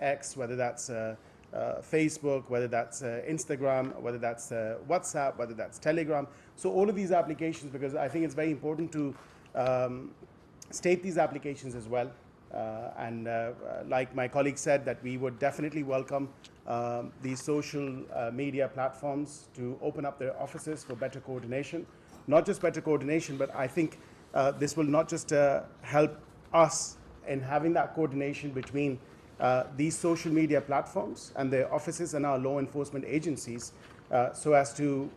X, whether that's Facebook, whether that's Instagram, whether that's WhatsApp, whether that's Telegram. So all of these applications, because I think it's very important to state these applications as well. Like my colleague said, that we would definitely welcome these social media platforms to open up their offices for better coordination. Not just better coordination, but I think this will not just help us in having that coordination between these social media platforms and their offices and our law enforcement agencies, so as to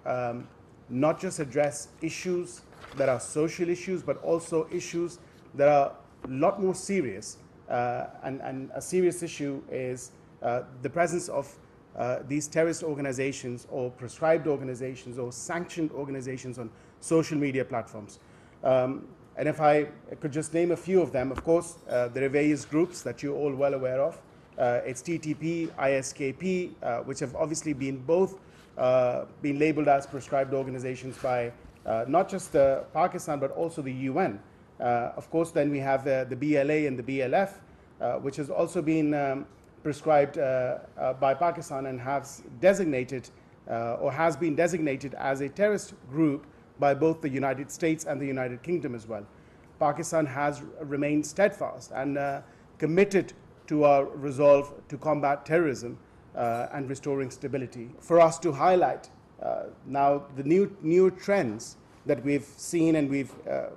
not just address issues that are social issues, but also issues that are a lot more serious. And a serious issue is the presence of these terrorist organizations or prescribed organizations or sanctioned organizations on social media platforms. And if I could just name a few of them, of course, there are various groups that you're all well aware of. It's TTP, ISKP, which have obviously been both been labeled as prescribed organizations by not just Pakistan, but also the UN. Of course, then we have the BLA and the BLF, which has also been prescribed by Pakistan and has designated or has been designated as a terrorist group by both the United States and the United Kingdom as well. Pakistan has remained steadfast and committed to our resolve to combat terrorism and restoring stability. For us to highlight now the new trends that we've seen and we've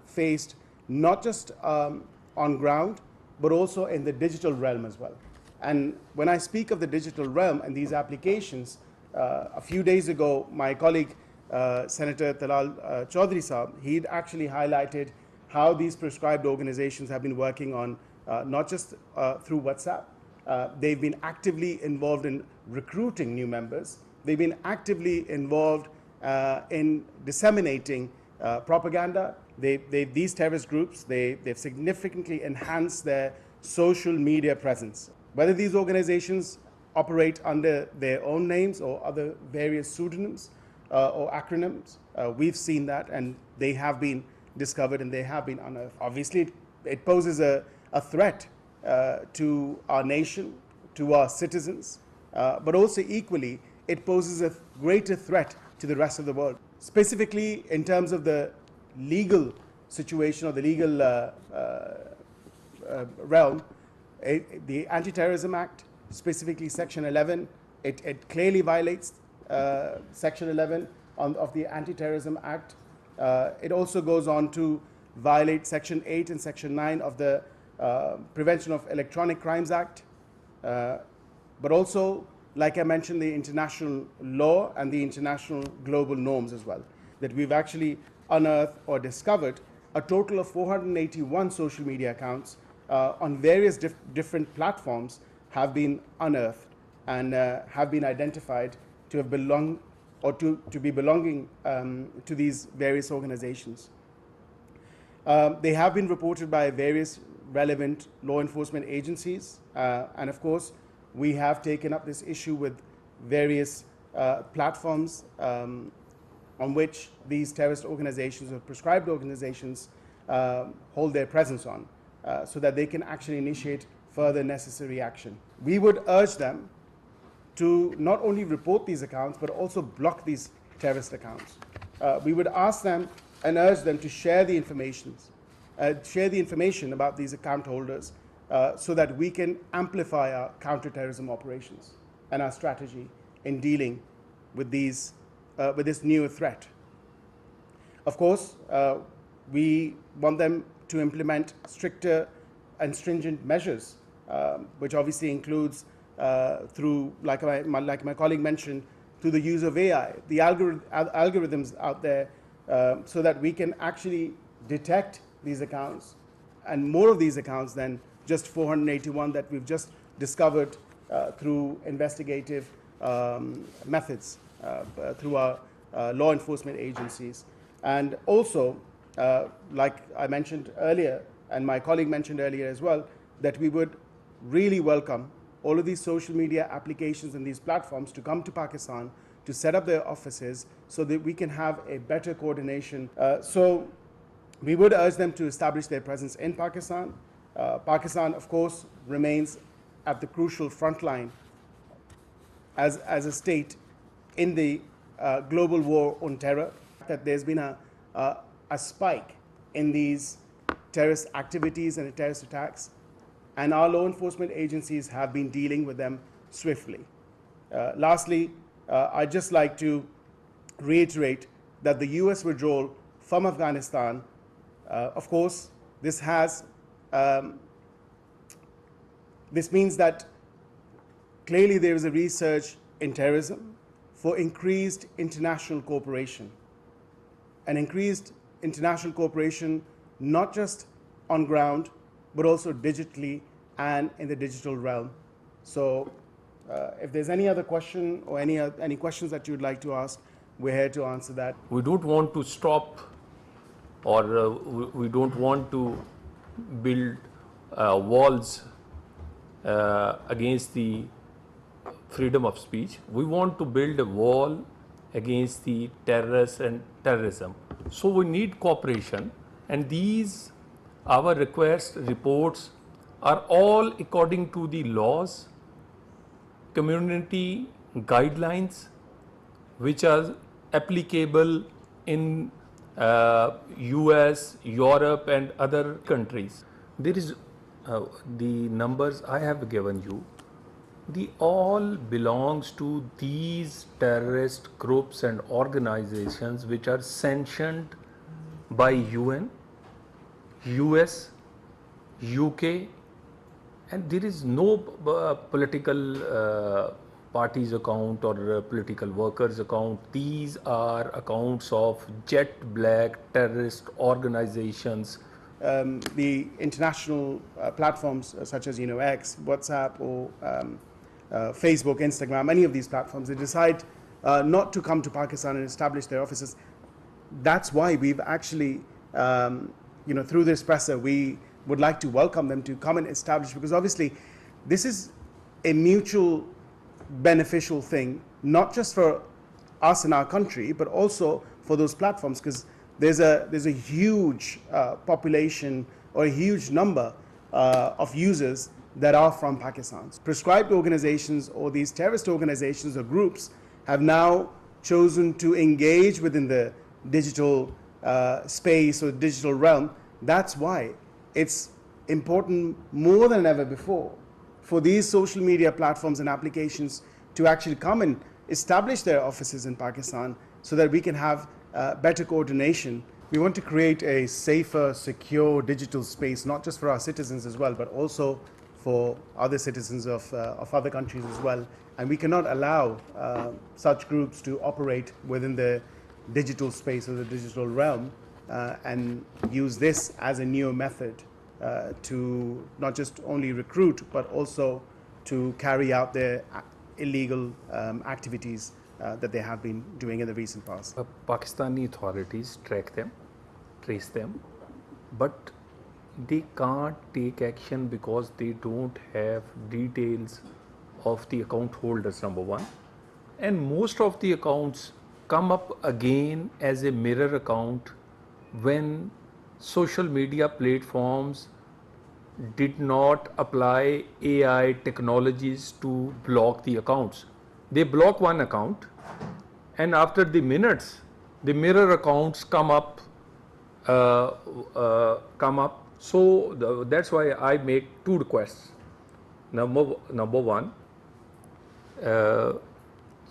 faced, not just on ground, but also in the digital realm as well. And when I speak of the digital realm and these applications, a few days ago, my colleague, Senator Talal Chaudhry Sahab, he'd actually highlighted how these prescribed organizations have been working on not just through WhatsApp. They've been actively involved in recruiting new members. They've been actively involved in disseminating propaganda. These terrorist groups, they've significantly enhanced their social media presence. Whether these organizations operate under their own names or other various pseudonyms or acronyms, we've seen that, and they have been discovered and they have been unearthed. Obviously, it poses a threat to our nation, to our citizens, but also equally, it poses a greater threat to the rest of the world. Specifically, in terms of the legal situation or the legal realm, the Anti-Terrorism Act, specifically Section 11, it clearly violates Section 11 of the Anti-Terrorism Act. It also goes on to violate Section 8 and Section 9 of the Prevention of Electronic Crimes Act, but also, like I mentioned, the international law and the international global norms as well, that we've actually unearthed or discovered a total of 481 social media accounts on various different platforms have been unearthed and have been identified to have belonged or to be belonging to these various organizations. They have been reported by various relevant law enforcement agencies, and of course we have taken up this issue with various platforms on which these terrorist organizations or prescribed organizations hold their presence on, so that they can actually initiate further necessary action. We would urge them to not only report these accounts, but also block these terrorist accounts. We would ask them and urge them to share the information about these account holders so that we can amplify our counterterrorism operations and our strategy in dealing with this new threat. Of course, we want them to implement stricter and stringent measures, which obviously includes through, like my colleague mentioned, through the use of AI, the algorithms out there, so that we can actually detect these accounts and more of these accounts than just 481 that we've just discovered through investigative methods through our law enforcement agencies. And also, like I mentioned earlier, and my colleague mentioned earlier as well, that we would really welcome all of these social media applications and these platforms to come to Pakistan to set up their offices so that we can have a better coordination. So we would urge them to establish their presence in Pakistan. Pakistan, of course, remains at the crucial front line as a state in the global war on terror, that there's been a spike in these terrorist activities and terrorist attacks, and our law enforcement agencies have been dealing with them swiftly. Lastly, I'd just like to reiterate that the US withdrawal from Afghanistan, of course, this means that clearly there is a resurge in terrorism for increased international cooperation. An increased international cooperation not just on ground, but also digitally and in the digital realm. So if there's any other question or any questions that you'd like to ask, we're here to answer that. We don't want to stop, or we don't want to build walls against the freedom of speech. We want to build a wall against the terrorists and terrorism. So we need cooperation, and these, our requests, reports are all according to the laws, community guidelines, which are applicable in US, Europe and other countries. There is the numbers I have given you, they all belongs to these terrorist groups and organizations which are sanctioned by UN, US, UK, and there is no political parties account or political workers account. These are accounts of jet black terrorist organizations. The international platforms such as X, WhatsApp, or Facebook, Instagram, any of these platforms, they decide not to come to Pakistan and establish their offices. That's why we've actually, through this presser, we would like to welcome them to come and establish, because obviously this is a mutual beneficial thing, not just for us in our country, but also for those platforms, because there's a huge population or a huge number of users that are from Pakistan. Prescribed organizations or these terrorist organizations or groups have now chosen to engage within the digital space or digital realm. That's why it's important more than ever before for these social media platforms and applications to actually come and establish their offices in Pakistan so that we can have better coordination. We want to create a safer, secure digital space, not just for our citizens as well, but also for other citizens of other countries as well. And we cannot allow such groups to operate within the digital space or the digital realm and use this as a new method to not just only recruit, but also to carry out their illegal activities that they have been doing in the recent past. Pakistani authorities track them, trace them, but they can't take action because they don't have details of the account holders, number one. And most of the accounts come up again as a mirror account when social media platforms did not apply AI technologies to block the accounts. They block one account, and after the minutes, the mirror accounts come up. So that's why I make two requests. Number one,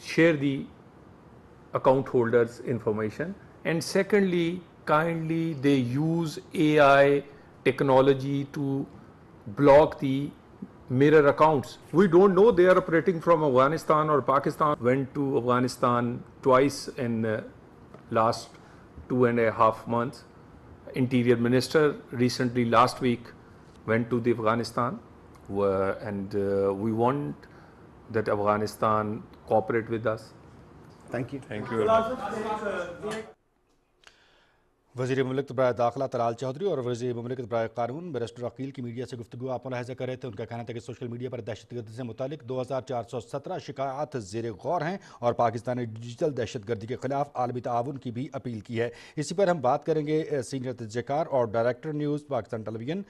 share the account holders information, and secondly, kindly they use AI technology to block the mirror accounts. We don't know they are operating from Afghanistan or Pakistan. Went to Afghanistan twice in last 2.5 months. Interior Minister recently last week went to the Afghanistan, and we want that Afghanistan cooperate with us. Thank you. Thank you very much. वज़ीर मुमलिकत बराए दाखिला तलाल चौधरी और वज़ीर मुमलिकत बराए कानून barrister Aqeel की media से गुफ्तगू आप मुलाहिज़ा कर रहे थे। उनका कहना था कि सोशल मीडिया पर दहशतगर्दी से मुतालिक 2417 शिकायत ज़ेर गौर हैं और पाकिस्तान ने डिजिटल दहशतगर्दी के खिलाफ आलमी ताउन की भी अपील की है। इसी पर हम बात करेंगे सीनियर तजज़ियाकार और director news Pakistan television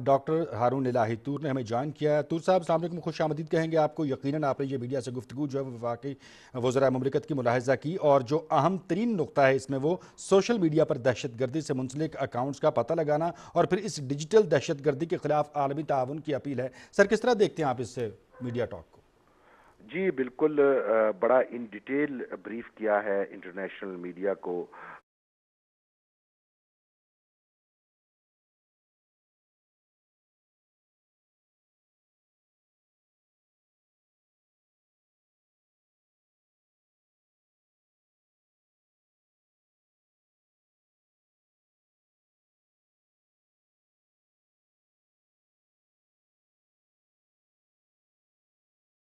doctor Haroon Ilahi Toor ने हमें ज्वाइन किया है। तूर साहब अस्सलाम वालेकुम, खुशामदीद कहेंगे आपको। यकीनन आपने ये मीडिया से गुफ्तगू जो है वफाकी वज़राए मुमलिकत की मुलाहिज़ा की और जो अहम तरीन नुकता है इसमें वो सोशल मीडिया पर दहशतगर्दी से मुंसलिक अकाउंट्स का पता लगाना और फिर इस डिजिटल दहशतगर्दी के खिलाफ आलमी ताउन की अपील है। सर, किस तरह देखते हैं आप इस मीडिया टॉक को? जी बिल्कुल, बड़ा इन डिटेल ब्रीफ किया है इंटरनेशनल मीडिया को